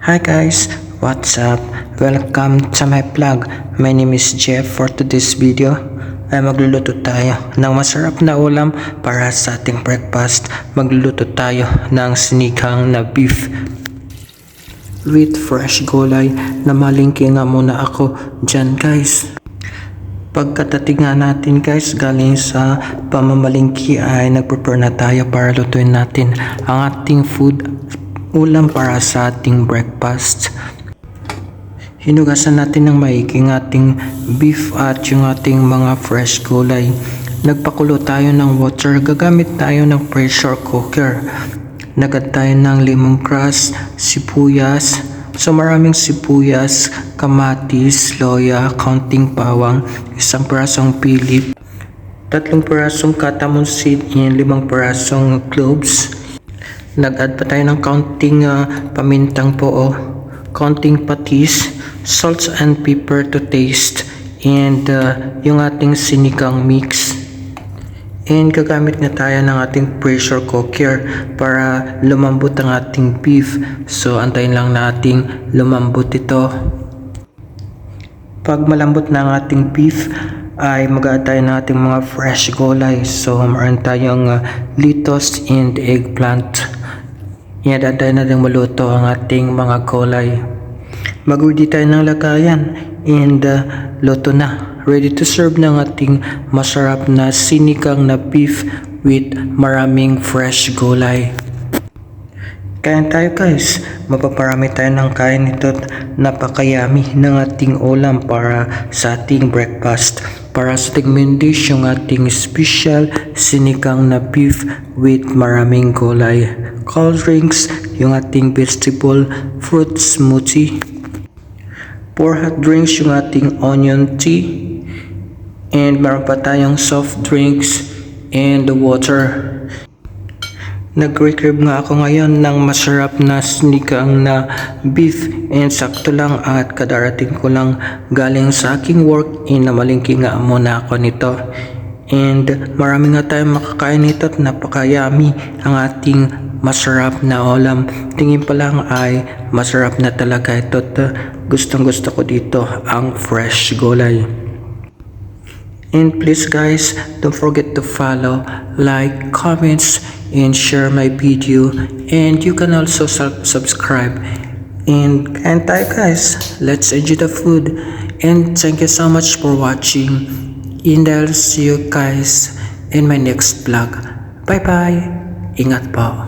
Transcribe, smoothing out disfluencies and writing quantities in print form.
Hi guys, what's up? Welcome to my vlog. My name is Jeff. For today's video ay magluluto tayo ng masarap na ulam para sa ating breakfast. Magluluto tayo ng sinigang na beef with fresh gulay. Namalingki nga muna ako dyan guys. Pagkatating nga natin guys, galing sa pamamalingki ay nagprepare na tayo para lutuin natin ang ating ulam para sa ating breakfast. Hinugasan natin ng maigi ng ating beef at yung ating mga fresh gulay. Nagpakulo tayo ng water. Gagamit tayo ng pressure cooker. Nagad tayo ng lemongrass, sibuyas. So maraming sibuyas, kamatis, loya, kaunting bawang, isang pirasong pilip, 3 pirasong cardamom seed, and 5 pirasong cloves. Nag-add pa tayo ng kaunting pamintang buo, kaunting patis, salt and pepper to taste, and yung ating sinigang mix. And gagamit na tayo ng ating pressure cooker para lumambot ang ating beef. So antayin lang nating lumambot ito. Pag malambot na ang ating beef ay mag-add tayo ng ating mga fresh gulay. So meron tayong lettuce and eggplant. Iadad na din maluto ang ating mga gulay. Mag-ready tayo ng lagayan and luto na. Ready to serve ng ating masarap na sinigang na beef with maraming fresh gulay. Kain tayo guys. Mapaparami tayo ng kain nito. Napakayami ng ating ulam para sa ating breakfast. Para sa ating main dish, yung ating special sinigang na beef with maraming gulay. Cold drinks, yung ating vegetable fruit smoothie. For hot drinks, yung ating onion tea. And meron pa tayong soft drinks and the water. Nag-recrib nga ako ngayon ng masarap na sinigang na beef and sakto lang at kadarating ko lang galing sa aking work and namalingki nga muna ako nito. And marami nga tayong makakain nito at napakayami ang ating masarap na ulam. Tingin pa lang ay masarap na talaga ito. Gustong gusto ko dito ang fresh gulay. And please guys, don't forget to follow, like, comments, and share my video. And you can also subscribe. And tayo guys, let's enjoy the food. And thank you so much for watching. And I'll see you guys in my next vlog. Bye bye. Ingat po.